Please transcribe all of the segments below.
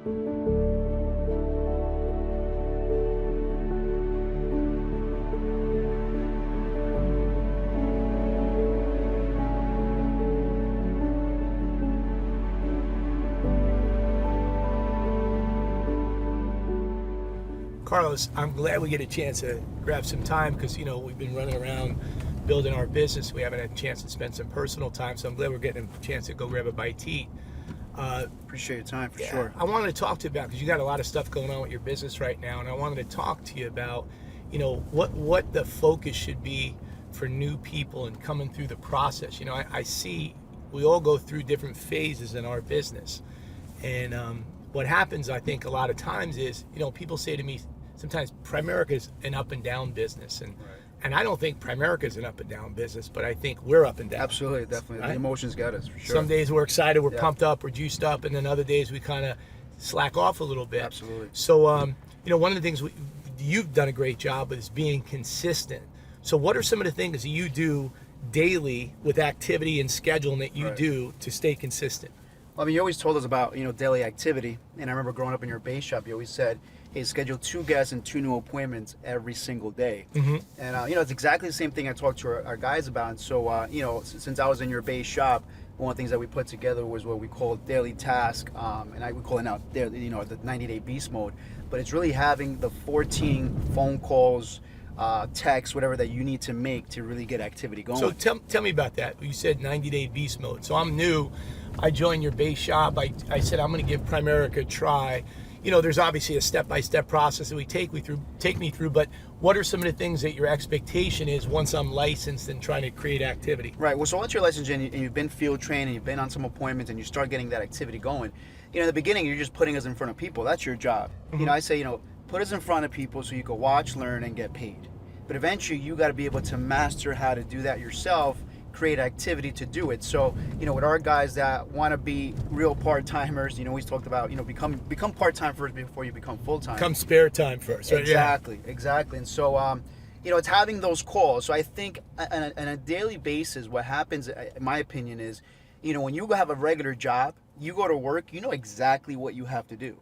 Carlos, I'm glad we get a chance to grab some time because, we've been running around building our business. We haven't had a chance to spend some personal time, so I'm glad we're getting a chance to go grab a bite to eat. Appreciate your time, for sure. I wanted to talk to you about, because you got a lot of stuff going on with your business right now, and I wanted to talk to you about, what the focus should be for new people and coming through the process. I see we all go through different phases in our business, and what happens, I think, a lot of times is, people say to me, sometimes Primerica is an up and down business, and I don't think Primerica is an up and down business, but I think we're up and down. Absolutely, definitely. Right? The emotions got us, for sure. Some days we're excited, we're pumped up, we're juiced up, and then other days we kind of slack off a little bit. Absolutely. So, one of the things you've done a great job with is being consistent. So what are some of the things that you do daily with activity and scheduling that you do to stay consistent? Well, you always told us about, daily activity. And I remember growing up in your base shop, you always said, hey, schedule 2 guests and 2 new appointments every single day. Mm-hmm. And, it's exactly the same thing I talked to our guys about. And so, since I was in your base shop, one of the things that we put together was what we call daily task. And we call it now, the 90-day beast mode. But it's really having the 14 phone calls, text, whatever that you need to make to really get activity going. So tell me about that. You said 90-day beast mode. So I'm new. I joined your base shop. I said I'm going to give Primerica a try. There's obviously a step-by-step process that take me through, but what are some of the things that your expectation is once I'm licensed and trying to create activity? Right. Well, so once you're licensed and you've been field trained and you've been on some appointments and you start getting that activity going, in the beginning you're just putting us in front of people. That's your job. Mm-hmm. I say, put us in front of people so you can watch, learn, and get paid. But eventually you got to be able to master how to do that yourself, create activity to do it. So, with our guys that want to be real part-timers, we talked about, become part-time first before you become full-time. Become spare time first. Right? Exactly. And so, it's having those calls. So I think on a daily basis, what happens, in my opinion, is, when you have a regular job, you go to work, you know exactly what you have to do.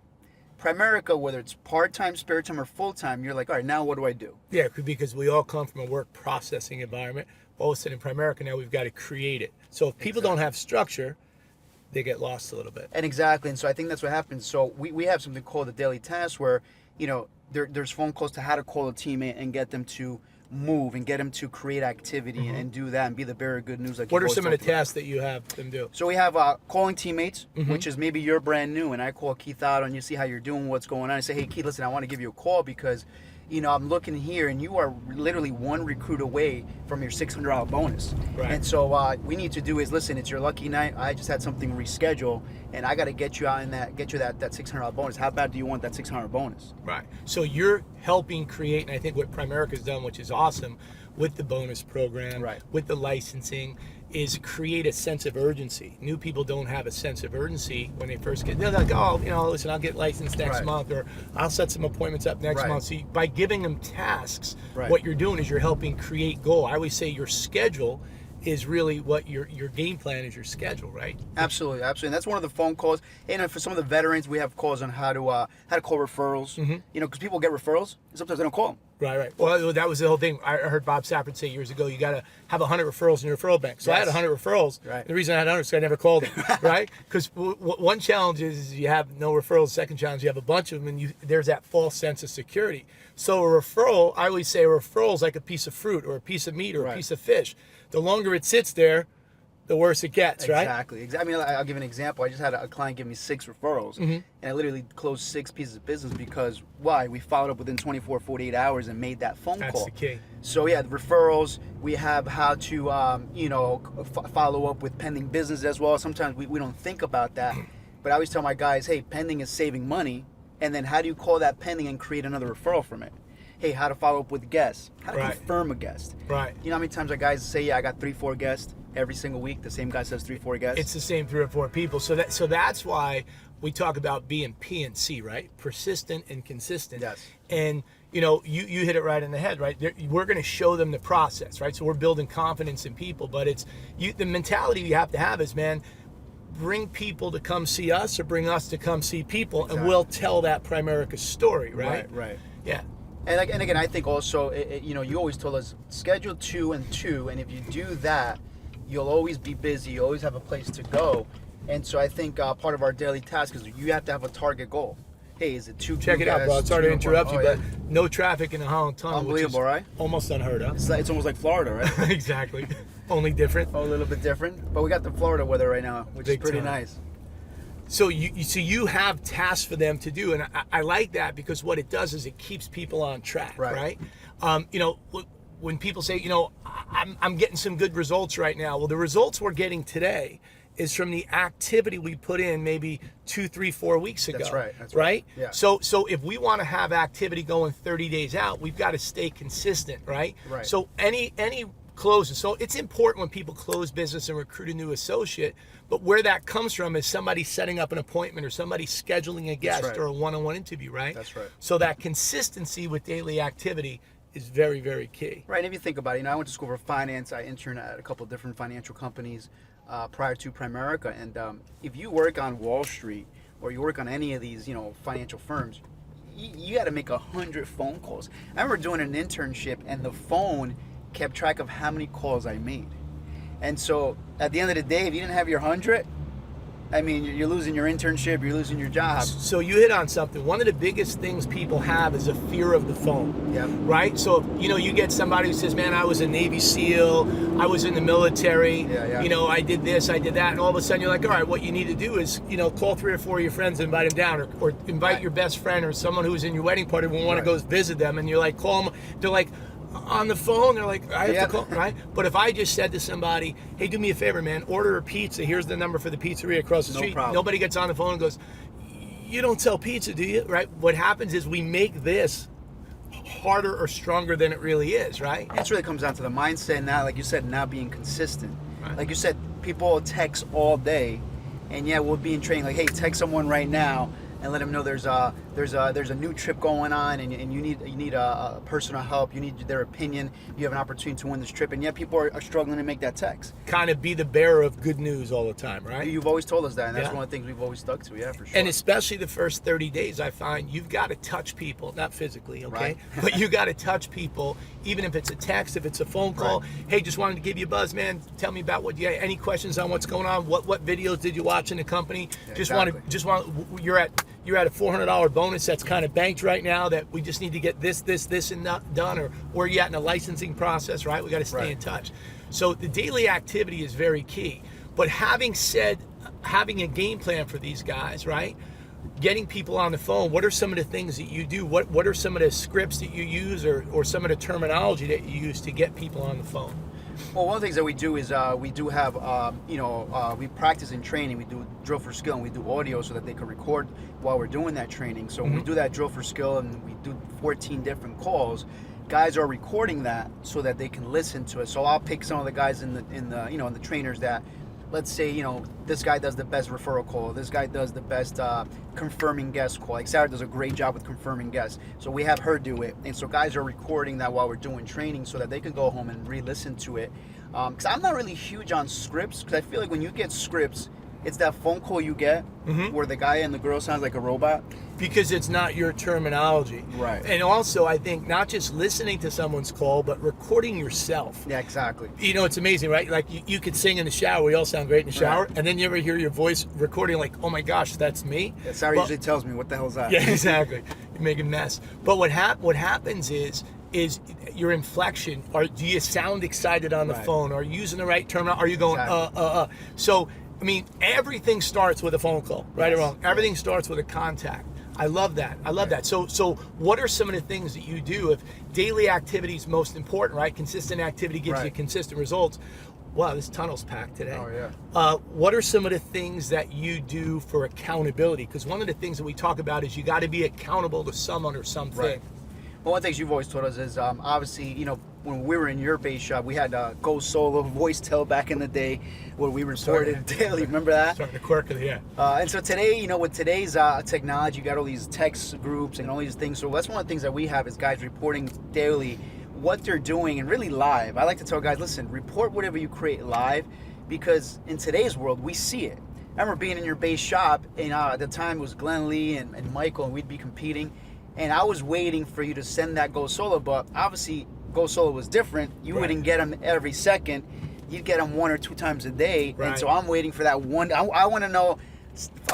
Primerica, whether it's part-time, spare time, or full-time, you're like, all right, now what do I do? Yeah, because we all come from a work processing environment. All of a sudden in Primerica now we've got to create it. So if people don't have structure, they get lost a little bit. And exactly. And so I think that's what happens. So we have something called the daily task where, there's phone calls to how to call a teammate and get them to move and get them to create activity and do that and be the bearer of good news. What are some of the tasks that you have them do? So we have calling teammates, which is maybe you're brand new, and I call Keith Otto and you see how you're doing, what's going on. I say, hey, Keith, listen, I want to give you a call because, I'm looking here and you are literally one recruit away from your $600 bonus. Right. And so we need to do is, listen, it's your lucky night. I just had something rescheduled and I got to get you out in that $600 bonus. How bad do you want that $600 bonus? Right. So you're helping create, and I think what Primerica's done, which is awesome, with the bonus program, with the licensing, is create a sense of urgency. New people don't have a sense of urgency when they first get, they're like, oh, listen, I'll get licensed next month, or I'll set some appointments up next month. So by giving them tasks, what you're doing is you're helping create goal. I always say your schedule is really what your game plan is, your schedule, right? Absolutely. And that's one of the phone calls. And for some of the veterans, we have calls on how to call referrals. Because people get referrals, and sometimes they don't call them. Right. Well, that was the whole thing. I heard Bob Sappert say years ago, you got to have 100 referrals in your referral bank. So I had 100 referrals. Right. The reason I had 100 is because I never called them, right? Because one challenge is you have no referrals. Second challenge, you have a bunch of them, and there's that false sense of security. So a referral, I always say a referral is like a piece of fruit or a piece of meat or a piece of fish. The longer it sits there, the worse it gets, right? Exactly. I mean, I'll give an example. I just had a client give me 6 referrals, and I literally closed 6 pieces of business because, why? We followed up within 24, 48 hours and made that phone call. That's the key. So, the referrals, we have how to, follow up with pending business as well. Sometimes we don't think about that, but I always tell my guys, hey, pending is saving money, and then how do you call that pending and create another referral from it? Hey, how to follow up with guests, how to confirm a guest. Right. You know how many times our guys say, I got 3-4 guests every single week? The same guy says 3-4 guests. It's the same 3 or 4 people. So that's why we talk about being PNC, right? Persistent and consistent. Yes. And you hit it right in the head, right? We're going to show them the process, right? So we're building confidence in people, but it's the mentality you have to have is, man, bring people to come see us or bring us to come see people, Exactly. and we'll tell that Primerica story, right? Right. Yeah. And again, I think also, you always told us schedule 2 and 2, and if you do that, you'll always be busy. You always have a place to go. And so I think part of our daily task is you have to have a target goal. Hey, is it 2? Check it out, bro. Sorry to interrupt you, but no traffic in the Holland Tunnel. Unbelievable, right? Almost unheard of. It's almost like Florida, right? Exactly. Only different. A little bit different, but we got the Florida weather right now, which Big is pretty time. nice. So you have tasks for them to do, and I like that because what it does is it keeps people on track, right? When people say, I'm getting some good results right now. Well, the results we're getting today is from the activity we put in maybe 2, 3, 4 weeks ago. That's right. Right? Yeah. So if we want to have activity going 30 days out, we've got to stay consistent, right? Right. So any closes. So it's important when people close business and recruit a new associate, but where that comes from is somebody setting up an appointment or somebody scheduling a guest right. or a one-on-one interview, right? That's right. So that consistency with daily activity is very, very key. Right, and if you think about it, I went to school for finance. I interned at a couple of different financial companies prior to Primerica, and if you work on Wall Street or you work on any of these, financial firms, you got to make 100 phone calls. I remember doing an internship, and the phone kept track of how many calls I made. And so at the end of the day, if you didn't have your 100, I mean, you're losing your internship, you're losing your job. So you hit on something. One of the biggest things people have is a fear of the phone. Yeah. Right? So, you get somebody who says, man, I was a Navy SEAL, I was in the military, Yeah. I did this, I did that, and all of a sudden you're like, all right, what you need to do is, call 3 or 4 of your friends and invite them down, or invite Right. your best friend or someone who's in your wedding party will want Right. to go visit them, and you're like, call them, they're like, on the phone, they're like, I have to call, right? But if I just said to somebody, hey, do me a favor, man, order a pizza, here's the number for the pizzeria across the street. problem. Nobody gets on the phone and goes, you don't sell pizza, do you? Right? What happens is we make this harder or stronger than it really is, right? It really comes down to the mindset now, like you said, now being consistent. Right. Like you said, people text all day, and yeah, we'll be in training, like, hey, text someone right now and let them know there's a new trip going on, and you need a personal help, you need their opinion, you have an opportunity to win this trip, and yet people are struggling to make that text. Kind of be the bearer of good news all the time, right? You've always told us that, and that's Yeah. one of the things we've always stuck to, yeah, for sure. And especially the first 30 days, I find you've got to touch people, not physically, okay? Right. But you got to touch people, even if it's a text, if it's a phone call. Right. Hey, just wanted to give you a buzz, man. Tell me about any questions on what's going on. What videos did you watch in the company? Yeah, just exactly. want you're at a $400 bonus that's kind of banked right now that we just need to get this and that done, or where you at in the licensing process, right? We got to stay Right. in touch. So the daily activity is very key. But having a game plan for these guys, right? Getting people on the phone, what are some of the things that you do? What are some of the scripts that you use, or some of the terminology that you use to get people on the phone? Well, one of the things that we do is we do have, we practice in training. We do drill for skill, and we do audio so that they can record while we're doing that training. So when we do that drill for skill, and we do 14 different calls, guys are recording that so that they can listen to it. So I'll pick some of the guys in the trainers that, let's say, this guy does the best referral call. This guy does the best confirming guest call. Like Sarah does a great job with confirming guests. So we have her do it. And so guys are recording that while we're doing training so that they can go home and re-listen to it. Because I'm not really huge on scripts, because I feel like when you get scripts, it's that phone call you get where the guy and the girl sounds like a robot. Because it's not your terminology. Right. And also, I think not just listening to someone's call, but recording yourself. Yeah, exactly. It's amazing, right? Like you could sing in the shower. We all sound great in the shower. Right. And then you ever hear your voice recording like, oh my gosh, that's me? Yeah, Sarah Well, usually tells me, what the hell's that? Yeah, exactly. You make a mess. But what happens is your inflection, or do you sound excited on the Right. phone? Are you using the right term? Are you going, Exactly. So, I mean, everything starts with a phone call, right or Yes. wrong. Everything starts with a contact. I love that. I love that. So what are some of the things that you do if daily activity is most important, right? Consistent activity gives you Right. consistent results. Wow, this tunnel's packed today. Oh, yeah. What are some of the things that you do for accountability? Because one of the things that we talk about is you got to be accountable to someone or something. Right. Well, one of the things you've always told us is, obviously, when we were in your base shop, we had Go Solo voice tell back in the day where we reported daily. Remember that? Starting to quirk it, yeah. And so today, with today's technology, you got all these text groups and all these things. So that's one of the things that we have is guys reporting daily what they're doing, and really live. I like to tell guys, listen, report whatever you create live, because in today's world, we see it. remember being in your base shop, and at the time it was Glenn Lee and Michael, and we'd be competing, and I was waiting for you to send that Go Solo, but obviously Go Solo was different. You wouldn't get them every second. You'd get them 1 or 2 times a day, and so I'm waiting for that one. I want to know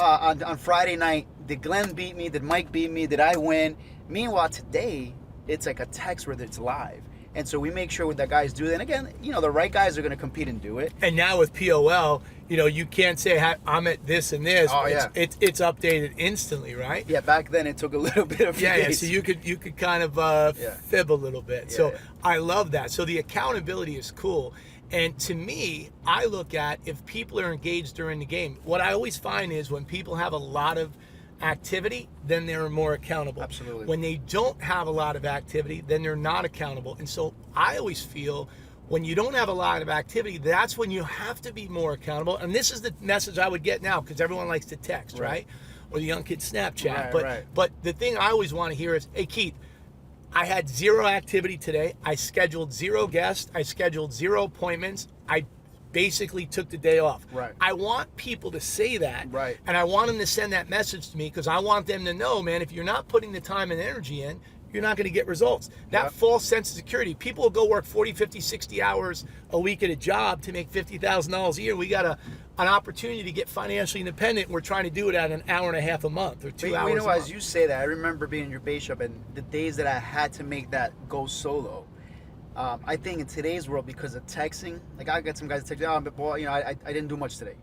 on Friday night, did Glenn beat me? Did Mike beat me? Did I win? Meanwhile, today, it's like a text where it's live. And so we make sure that guys do that. And again, the right guys are going to compete and do it. And now with POL, you can't say I'm at this and this. Oh, yeah. It's updated instantly, right? Yeah, back then it took a little bit of days. So you could kind of fib a little bit. So I love that. So the accountability is cool. And to me, I look at if people are engaged during the game, what I always find is when people have a lot of activity, then they're more accountable. Absolutely. When they don't have a lot of activity, then they're not accountable. And so I always feel when you don't have a lot of activity, that's when you have to be more accountable. And this is the message I would get now, because everyone likes to text, right? Or the young kids Snapchat. But the thing I always want to hear is, hey, Keith, I had 0 activity today. I scheduled 0 guests. I scheduled 0 appointments. I basically took the day off. I want people to say that. And I want them to send that message to me, because I want them to know, man, if you're not putting the time and energy in, you're not going to get results. That false sense of security. People will go work 40, 50, 60 hours a week at a job to make $50,000 a year. We got an opportunity to get financially independent. We're trying to do it at an hour and a half a month or 2 hours a month. As you say that, I remember being in your base shop and the days that I had to make that Go Solo. I think in today's world, because of texting, like I get some guys that text, I didn't do much today.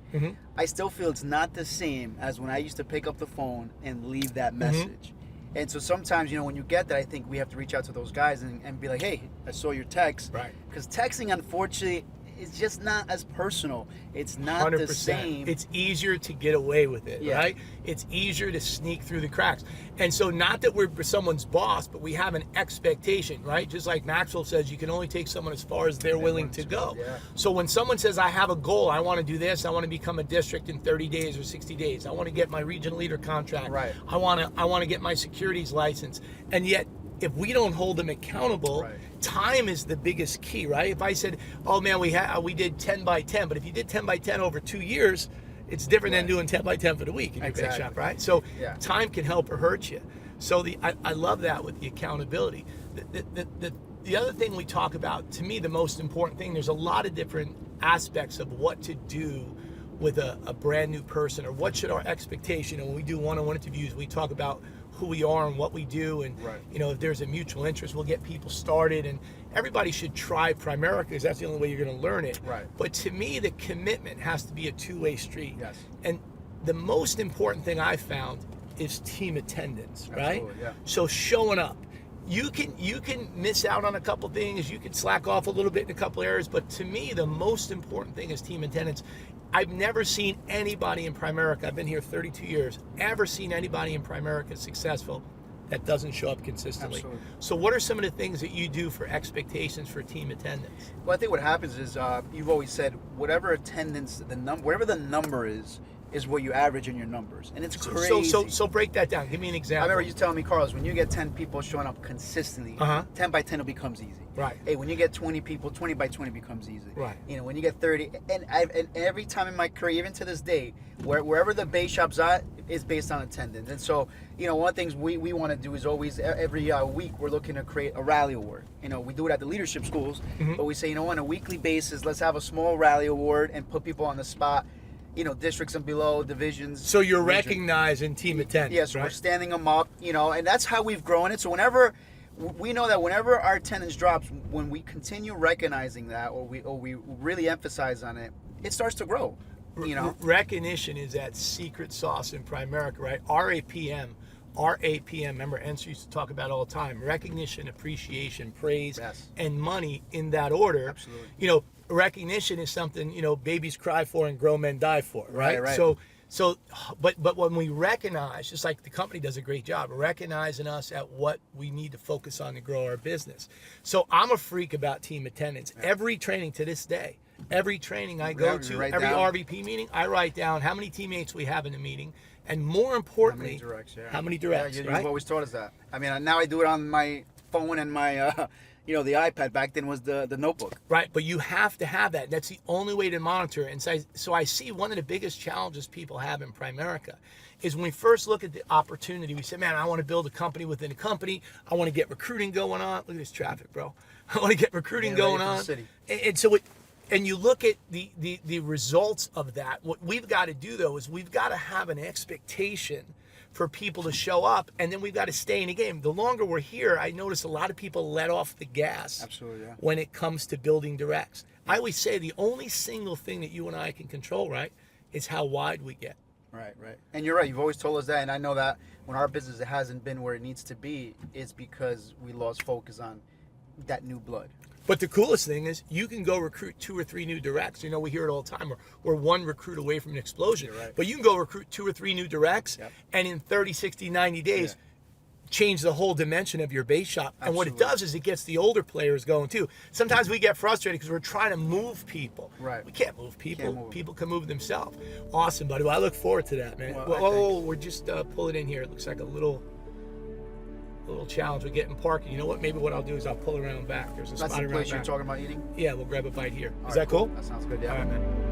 I still feel it's not the same as when I used to pick up the phone and leave that message. And so sometimes, when you get that, I think we have to reach out to those guys and be like, hey, I saw your text. Because texting, unfortunately, is just not as personal. It's not 100%. The same. It's easier to get away with it, right? It's easier to sneak through the cracks. And so not that we're someone's boss, but we have an expectation, right? Just like Maxwell says, you can only take someone as far as they're willing to go. So when someone says, I have a goal, I want to do this, I want to become a district in 30 days or 60 days, I want to get my region leader contract, I want to get my securities license, and yet if we don't hold them accountable, time is the biggest key, right? If I said, oh man, we did 10 by 10, but if you did 10 by 10 over 2 years, it's different than doing 10 by 10 for the week in your base shop, right? So time can help or hurt you. So I love that with the accountability. The other thing we talk about, to me, the most important thing, there's a lot of different aspects of what to do with a brand new person, or what should our expectation. And when we do one-on-one interviews, we talk about who we are and what we do, and if there's a mutual interest, we'll get people started. And everybody should try Primerica, because that's the only way you're going to learn it. But to me, the commitment has to be a two-way street. And the most important thing I found is team attendance, right? So showing up. You can miss out on a couple things, you can slack off a little bit in a couple areas, but to me, the most important thing is team attendance. I've never seen anybody in Primerica, I've been here 32 years, ever seen anybody in Primerica successful that doesn't show up consistently. So what are some of the things that you do for expectations for team attendance? Well, I think what happens is, you've always said, whatever attendance, whatever the number is what you average in your numbers. And it's crazy. So break that down. Give me an example. I remember you telling me, Carlos, when you get 10 people showing up consistently, 10 by 10 it becomes easy. Hey, when you get 20 people, 20 by 20 becomes easy. When you get 30, and every time in my career, even to this day, wherever the base shop's at, is based on attendance. And so, one of the things we want to do is always, every week, we're looking to create a rally award. We do it at the leadership schools, but we say, on a weekly basis, let's have a small rally award and put people on the spot. Districts and below, divisions. So you're recognizing team attendance, yes, we're standing them up, and that's how we've grown it. So we know that whenever our attendance drops, when we continue recognizing that, or we really emphasize on it, it starts to grow. Recognition is that secret sauce in Primerica, right? RAPM, remember, Enzo used to talk about all the time. Recognition, appreciation, praise, and money in that order. Absolutely. Recognition is something, babies cry for and grown men die for, right? But when we recognize, just like the company does a great job recognizing us at what we need to focus on to grow our business. So I'm a freak about team attendance. Every training to this day, every training I go to, every RVP meeting, I write down how many teammates we have in the meeting, and more importantly, how many directs. You've always taught us that. I mean, now I do it on my phone and my you know, the iPad. Back then was the notebook. Right, but you have to have that. That's the only way to monitor. And so I see one of the biggest challenges people have in Primerica is when we first look at the opportunity, we say, man, I want to build a company within a company. I want to get recruiting going on. Look at this traffic, bro. I want to get recruiting going on. And so and you look at the results of that. What we've got to do, though, is we've got to have an expectation for people to show up, and then we've got to stay in the game. The longer we're here, I notice a lot of people let off the gas. Absolutely, yeah. When it comes to building directs. I always say the only single thing that you and I can control, right, is how wide we get. Right. And you're right. You've always told us that, and I know that when our business hasn't been where it needs to be, it's because we lost focus on that new blood. But the coolest thing is you can go recruit 2 or 3 new directs. You know, we hear it all the time. We're one recruit away from an explosion. You're right. But you can go recruit 2 or 3 new directs, Yep. and in 30, 60, 90 days, change the whole dimension of your base shop. Absolutely. And what it does is it gets the older players going too. Sometimes we get frustrated because we're trying to move people. Right. We can't move people. Can't move them. People can move themselves. Awesome, buddy. Well, I look forward to that, man. Well, We're just pulling in here. It looks like a little challenge with getting parking. You know what? Maybe what I'll do is I'll pull around back. There's a That's spot the around place back. you're talking about eating? Yeah, we'll grab a bite here. Is All that right, cool? That sounds good, yeah. All right, man.